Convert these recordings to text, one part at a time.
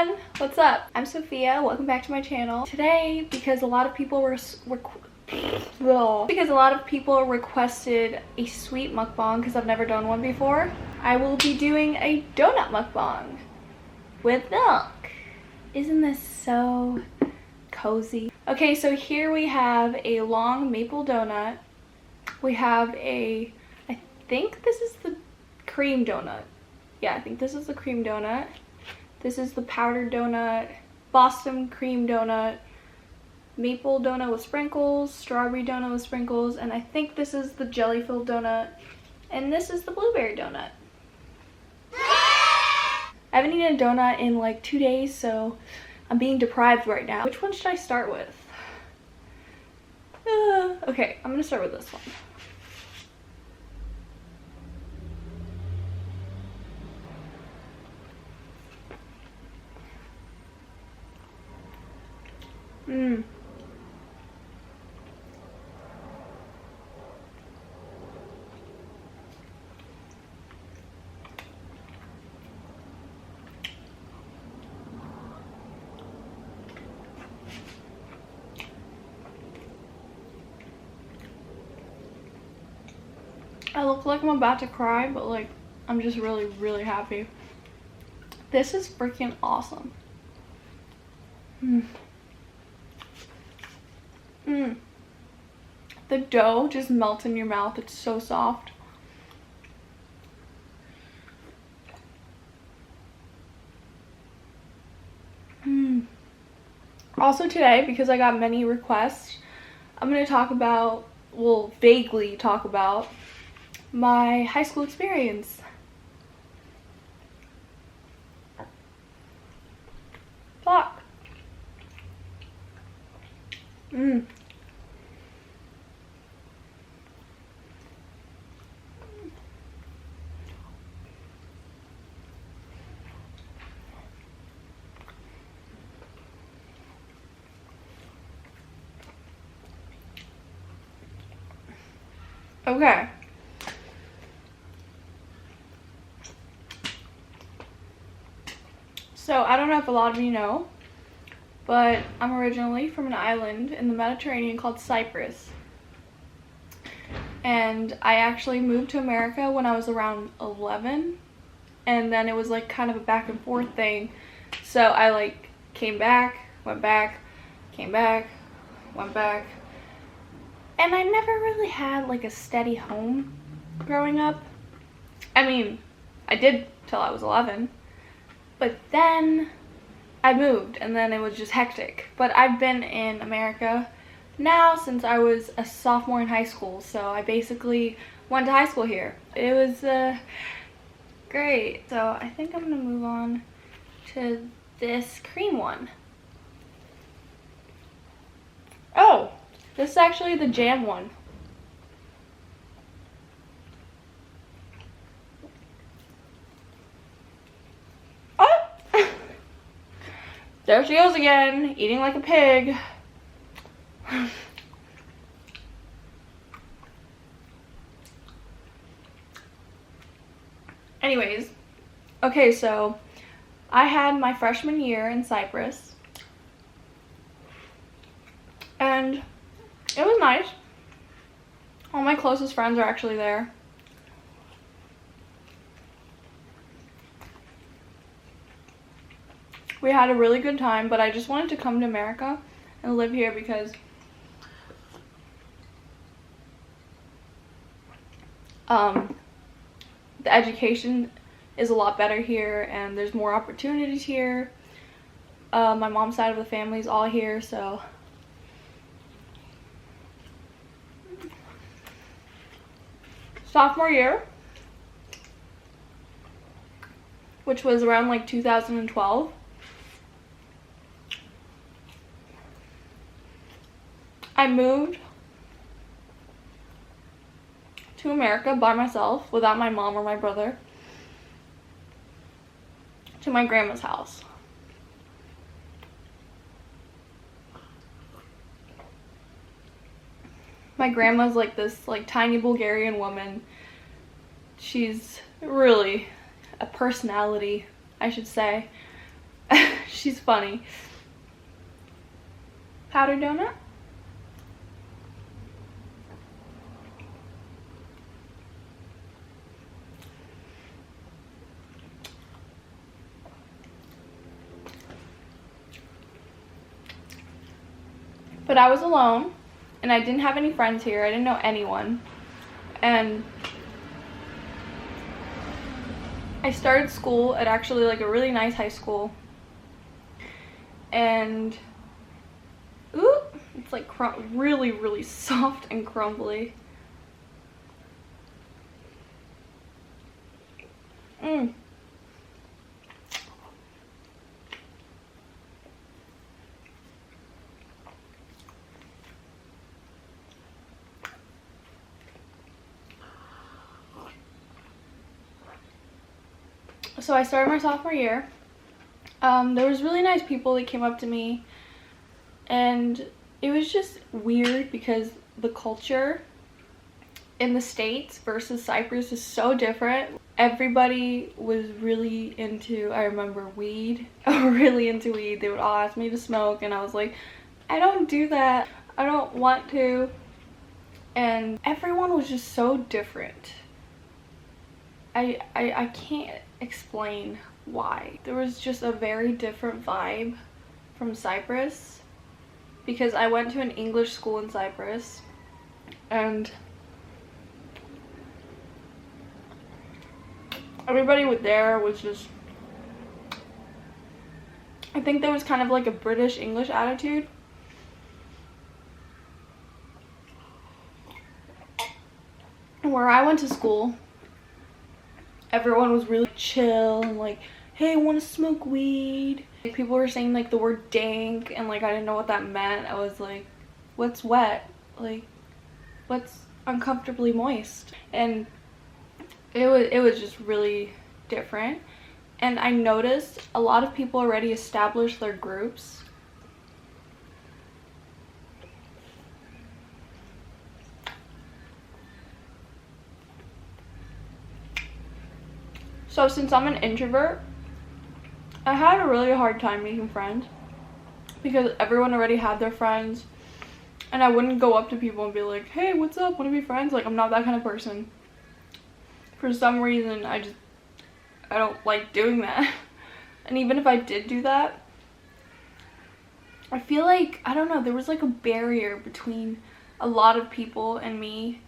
everyone, what's up? I'm Sophia. Welcome back to my channel. Today, because a lot of people requested a sweet mukbang because I've never done one before, I will be doing a donut mukbang with milk. Isn't this so cozy? Okay, so here we have a long maple donut. We have I think this is the cream donut. Yeah, I think this is the cream donut. This is the powdered donut, Boston cream donut, maple donut with sprinkles, strawberry donut with sprinkles, and I think this is the jelly-filled donut, and this is the blueberry donut. I haven't eaten a donut in like 2 days, so I'm being deprived right now. Which one should I start with? Okay, I'm gonna start with this one. I look like I'm about to cry, but like I'm just really happy. This is freaking awesome. The dough just melts in your mouth. It's so soft. Also today, because I got many requests, I'm going to talk about, well, vaguely talk about my high school experience. Fuck. Okay. So, I don't know if a lot of you know, but I'm originally from an island in the Mediterranean called Cyprus. And I actually moved to America when I was around 11. And then it was like kind of a back and forth thing. So I like came back, went back, came back, went back. And I never really had like a steady home growing up. I mean, I did till I was 11. But then I moved and then it was just hectic. But I've been in America now since I was a sophomore in high school. So I basically went to high school here. It was great. So I think I'm gonna move on to this cream one. Oh, this is actually the jam one. There she goes again, eating like a pig. Anyways, okay, so I had my freshman year in Cyprus. And it was nice. All my closest friends are actually there. We had a really good time, but I just wanted to come to America and live here because the education is a lot better here and there's more opportunities here. My mom's side of the family is all here, so sophomore year, which was around like 2012. I moved to America by myself without my mom or my brother to my grandma's house. My grandma's like this like tiny Bulgarian woman. She's really a personality, I should say. She's funny. Powdered donut? But I was alone, and I didn't have any friends here. I didn't know anyone. And I started school at actually like a really nice high school. And ooh, it's like really, really soft and crumbly. So I started my sophomore year. There was really nice people that came up to me, and it was just weird because the culture in the States versus Cyprus is so different. Everybody was really into, I remember, weed. Really into weed. They would all ask me to smoke, and I was like, I don't do that. I don't want to. And everyone was just so different. I can't explain why. There was just a very different vibe from Cyprus, because I went to an English school in Cyprus, and everybody there was just, I think there was kind of like a British English attitude. And where I went to school, everyone was really chill and like, hey, want to smoke weed? Like, people were saying like the word dank, and like I didn't know what that meant. I was like, what's wet? Like, what's uncomfortably moist? And it was just really different. And I noticed a lot of people already established their groups. So since I'm an introvert, I had a really hard time making friends because everyone already had their friends, and I wouldn't go up to people and be like, hey, what's up, want to be friends? Like, I'm not that kind of person. For some reason, I don't like doing that. And even if I did do that, I feel like, I don't know, there was like a barrier between a lot of people and me.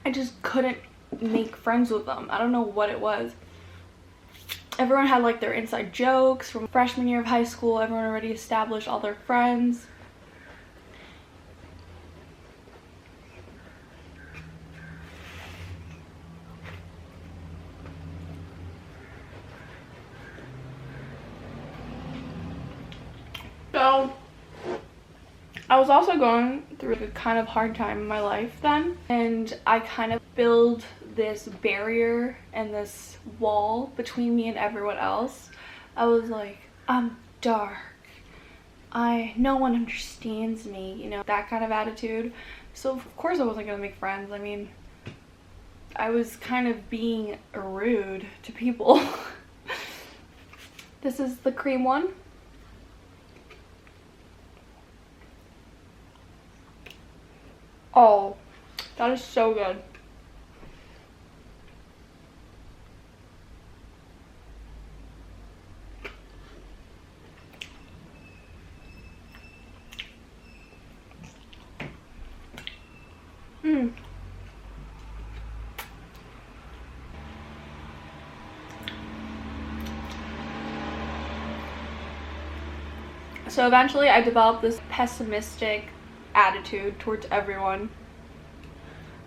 I just couldn't make friends with them. I don't know what it was. Everyone had like their inside jokes from freshman year of high school. Everyone already established all their friends. So I was also going through a kind of hard time in my life then, and I kind of built this barrier and this wall between me and everyone else. I was like, I'm dark, no one understands me, you know, that kind of attitude. So of course I wasn't gonna make friends. I mean, I was kind of being rude to people. This is the cream one. Oh, that is so good. So eventually I developed this pessimistic attitude towards everyone.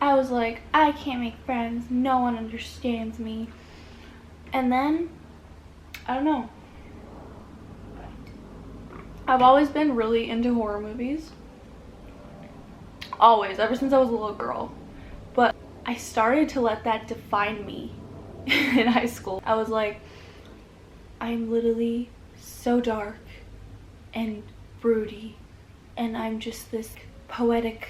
I was like, I can't make friends, no one understands me. And then, I don't know, I've always been really into horror movies. Always, ever since I was a little girl. But I started to let that define me in high school. I was like, I'm literally so dark and broody, and I'm just this poetic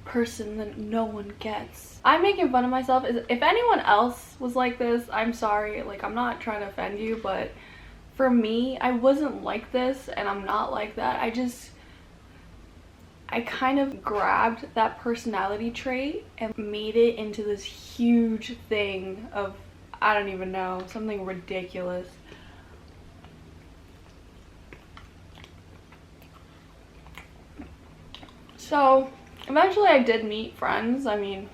person that no one gets. I'm making fun of myself. If anyone else was like this, I'm sorry. Like, I'm not trying to offend you, but for me, I wasn't like this, and I'm not like that. I kind of grabbed that personality trait and made it into this huge thing of, I don't even know, something ridiculous. So eventually I did meet friends. I mean,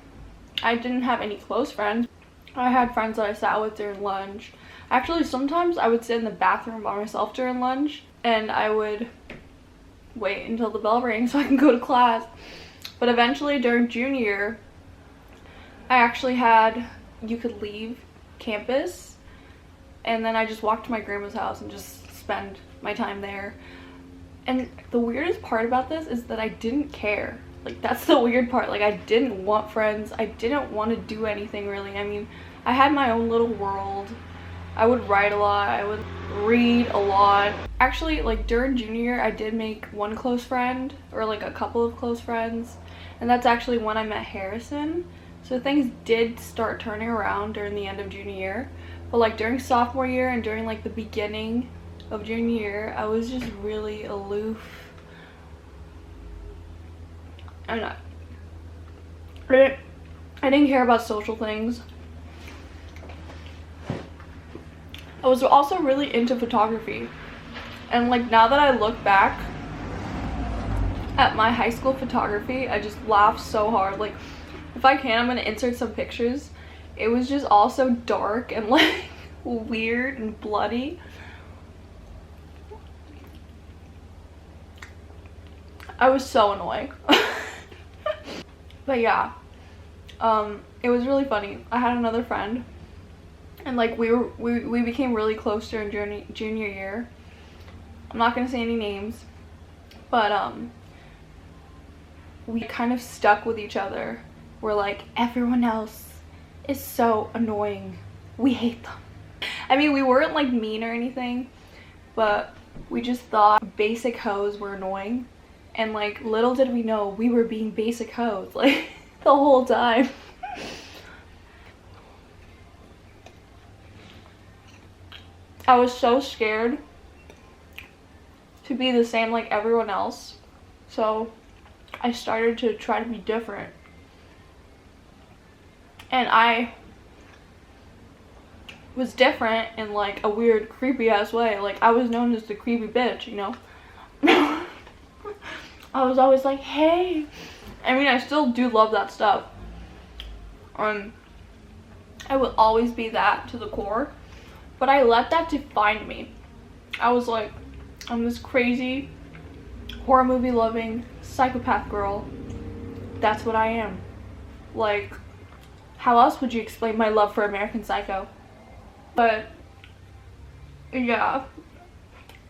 I didn't have any close friends. I had friends that I sat with during lunch. Actually, sometimes I would sit in the bathroom by myself during lunch, and I would wait until the bell rang so I can go to class. But eventually during junior year, I actually had, you could leave campus, and then I just walked to my grandma's house and just spend my time there. And the weirdest part about this is that I didn't care. Like, that's the weird part. Like, I didn't want friends. I didn't want to do anything really. I mean, I had my own little world. I would write a lot. I would read a lot. Actually, like, during junior year, I did make one close friend, or like a couple of close friends, and that's actually when I met Harrison. So things did start turning around during the end of junior year. But like during sophomore year and during like the beginning of junior year, I was just really aloof. I didn't care about social things. I was also really into photography, and like now that I look back at my high school photography, I just laugh so hard. Like, if I can, I'm gonna insert some pictures. It was just all so dark and like weird and bloody. I was so annoying. But yeah, it was really funny. I had another friend, and like we became really close during junior year. I'm not gonna say any names, but we kind of stuck with each other. We're like, everyone else is so annoying, we hate them. I mean, we weren't like mean or anything, but we just thought basic hoes were annoying. And like, little did we know we were being basic hoes like the whole time. I was so scared to be the same like everyone else, so I started to try to be different. And I was different in like a weird, creepy ass way. Like, I was known as the creepy bitch, you know? I was always like, hey. I mean, I still do love that stuff. I will always be that to the core. But I let that define me. I was like, I'm this crazy, horror movie loving, psychopath girl. That's what I am. Like, how else would you explain my love for American Psycho? But yeah,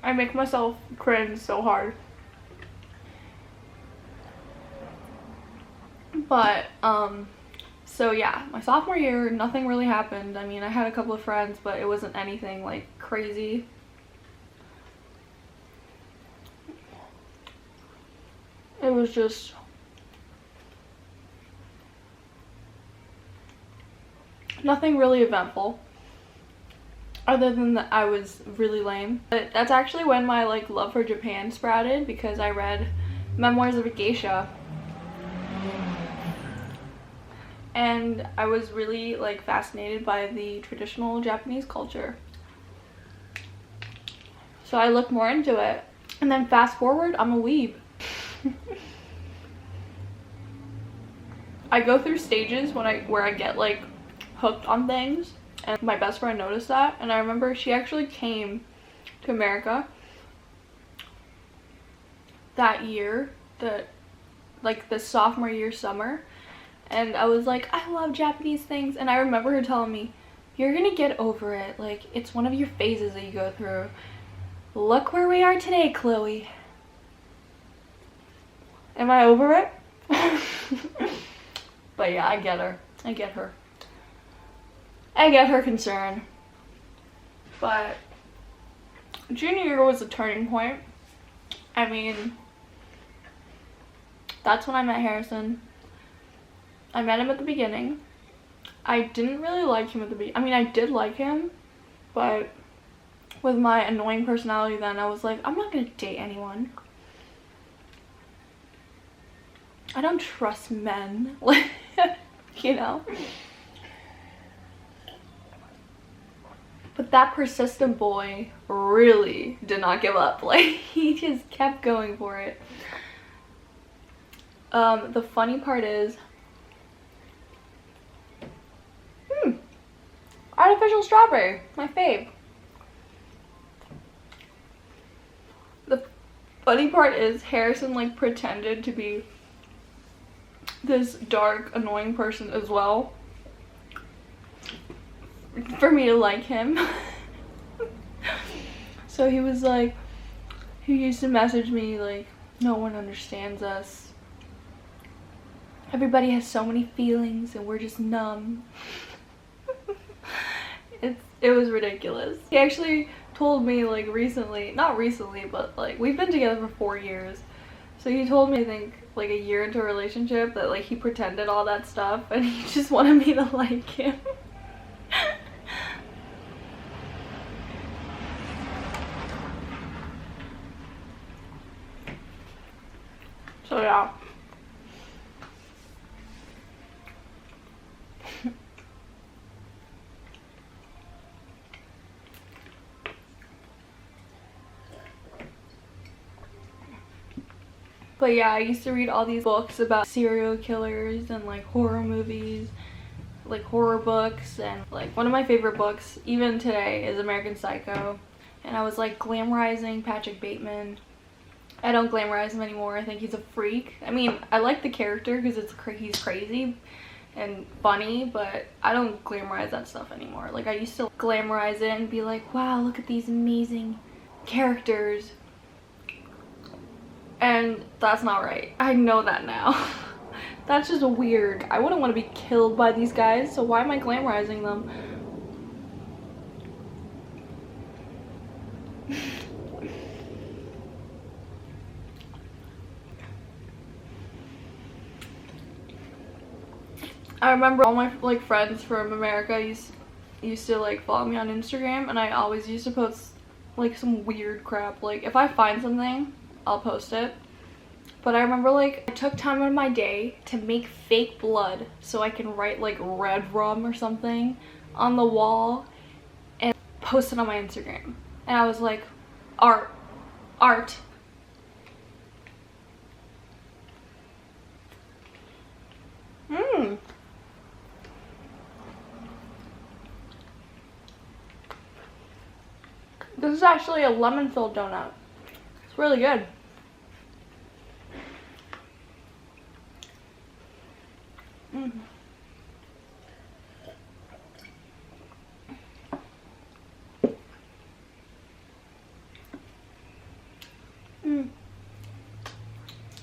I make myself cringe so hard. But so yeah, my sophomore year, nothing really happened. I mean, I had a couple of friends, but it wasn't anything like crazy. It was just nothing really eventful, other than that I was really lame. But that's actually when my like love for Japan sprouted, because I read Memoirs of a Geisha, and I was really like fascinated by the traditional Japanese culture. So I looked more into it, and then fast forward, I'm a weeb. I go through stages where I get like hooked on things, and my best friend noticed that, and I remember she actually came to America that year, the sophomore year summer, and I was like, I love Japanese things, and I remember her telling me, you're gonna get over it, like, it's one of your phases that you go through. Look where we are today, Chloe. Am I over it? But yeah, I get her. I get her concern. But junior year was a turning point. I mean, that's when I met Harrison. I met him at the beginning. I didn't really like him at the beginning. I mean, I did like him, but with my annoying personality then, I was like, I'm not gonna date anyone. I don't trust men, you know? But that persistent boy really did not give up. Like, he just kept going for it. The funny part is, artificial strawberry, my fave. The funny part is Harrison like pretended to be this dark, annoying person as well for me to like him. So he was like, he used to message me like, no one understands us. Everybody has so many feelings and we're just numb. It was ridiculous. He actually told me like recently, not recently, but like we've been together for 4 years. So he told me, I think like a year into a relationship, that like he pretended all that stuff and he just wanted me to like him. So yeah. But yeah, I used to read all these books about serial killers and like horror movies, like horror books, and like one of my favorite books even today is American Psycho. And I was like glamorizing Patrick Bateman. I don't glamorize him anymore. I think he's a freak. I mean, I like the character because he's crazy and funny, but I don't glamorize that stuff anymore. Like I used to glamorize it and be like, wow, look at these amazing characters. And that's not right. I know that now. That's just weird. I wouldn't want to be killed by these guys, so why am I glamorizing them? I remember all my like friends from America used to like follow me on Instagram, and I always used to post like some weird crap. Like if I find something, I'll post it. But I remember like I took time out of my day to make fake blood so I can write like red rum or something on the wall and post it on my Instagram. And I was like, art. This is actually a lemon-filled donut. It's really good.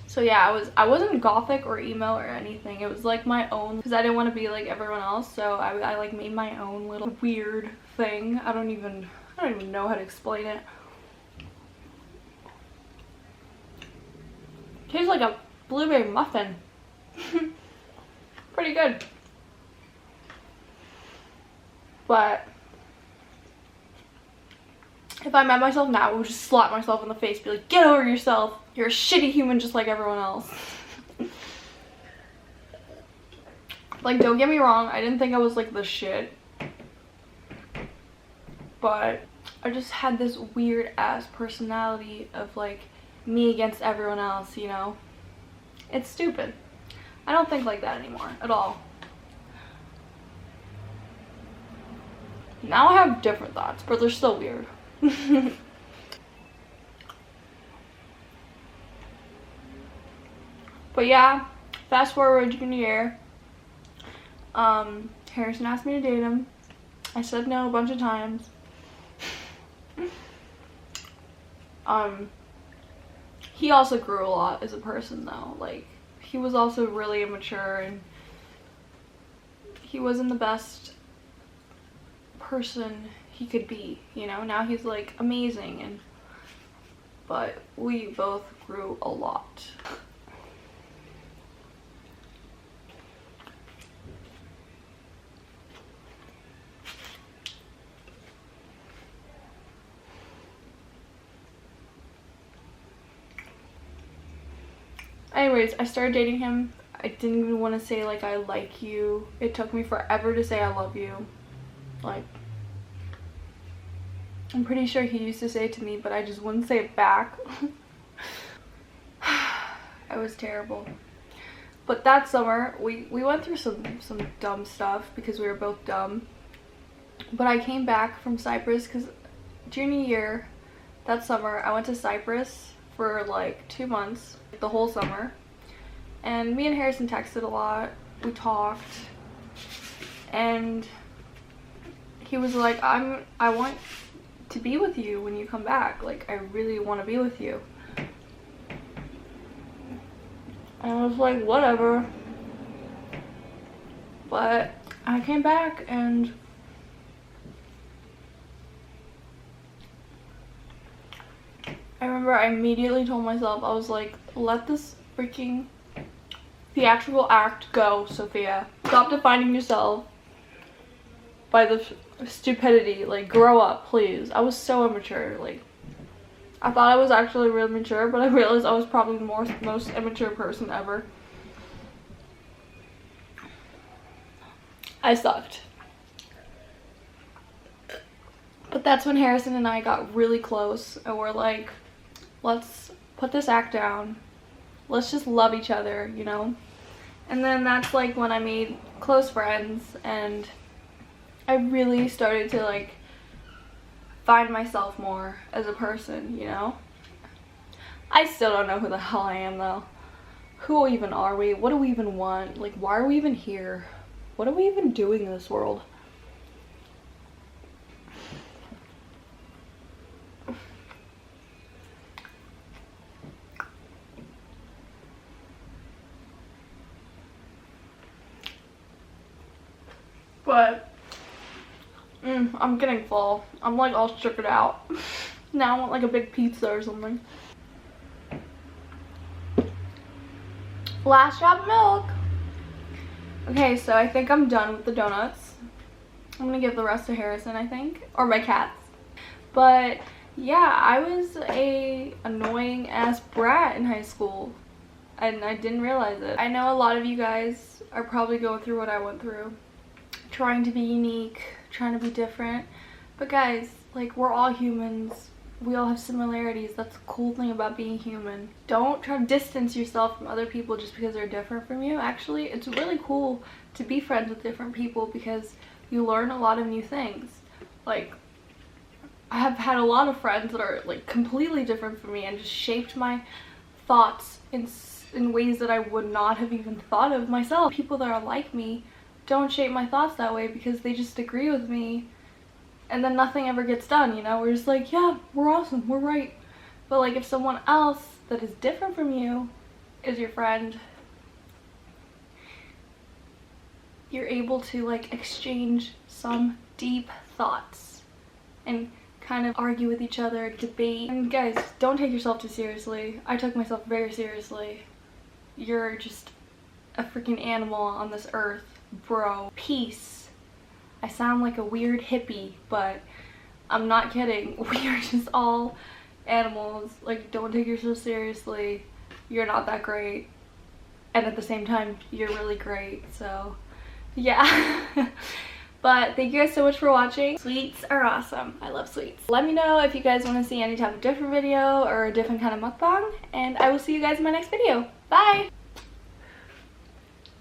So yeah, I wasn't gothic or emo or anything. It was like my own, because I didn't want to be like everyone else. So I like made my own little weird thing. I don't even know how to explain it. Tastes like a blueberry muffin. Pretty good. But if I met myself now, I would just slap myself in the face, be like, get over yourself. You're a shitty human just like everyone else. Like, don't get me wrong, I didn't think I was like the shit. But I just had this weird ass personality of like me against everyone else, you know? It's stupid. I don't think like that anymore at all. Now I have different thoughts, but they're still weird. But yeah, fast forward junior year. Harrison asked me to date him. I said no a bunch of times. He also grew a lot as a person though. Like, he was also really immature and he wasn't the best person he could be, you know? Now he's like amazing, but we both grew a lot. anyways, I started dating him. I didn't even want to say like I like you. It took me forever to say I love you. Like, I'm pretty sure he used to say it to me, but I just wouldn't say it back. I was terrible. But that summer, we went through some dumb stuff because we were both dumb. But I came back from Cyprus because junior year, that summer, I went to Cyprus for like 2 months, the whole summer. And me and Harrison texted a lot. We talked. And he was like, I want to be with you when you come back. Like, I really want to be with you. And I was like, whatever. But I came back and I remember I immediately told myself, I was like, let this freaking theatrical act go, Sophia. Stop defining yourself by the stupidity. Like, grow up, please. I was so immature. Like, I thought I was actually really mature, but I realized I was probably the most immature person ever. I sucked. But that's when Harrison and I got really close and we're like, let's put this act down. Let's just love each other, you know? And then that's like when I made close friends and I really started to like find myself more as a person, you know? I still don't know who the hell I am though. Who even are we? What do we even want? Like, why are we even here? What are we even doing in this world? But I'm getting full. I'm like all sugared out. Now I want like a big pizza or something. Last drop of milk. Okay, so I think I'm done with the donuts. I'm gonna give the rest to Harrison, I think, or my cats. But yeah, I was a annoying ass brat in high school and I didn't realize it. I know a lot of you guys are probably going through what I went through. Trying to be unique, trying to be different. But guys, like, we're all humans. We all have similarities. That's the cool thing about being human. Don't try to distance yourself from other people just because they're different from you. Actually, it's really cool to be friends with different people because you learn a lot of new things. Like, I have had a lot of friends that are like completely different from me and just shaped my thoughts in ways that I would not have even thought of myself. People that are like me don't shape my thoughts that way because they just agree with me and then nothing ever gets done, you know? We're just like, yeah, we're awesome, we're right. But like, if someone else that is different from you is your friend, you're able to like exchange some deep thoughts and kind of argue with each other, debate. And guys, don't take yourself too seriously. I took myself very seriously. You're just a freaking animal on this earth. Bro, peace. I sound like a weird hippie, but I'm not kidding. We are just all animals. Like, don't take yourself seriously. You're not that great. And at the same time, you're really great. So, yeah. But thank you guys so much for watching. Sweets are awesome. I love sweets. Let me know if you guys want to see any type of different video or a different kind of mukbang. And I will see you guys in my next video. Bye!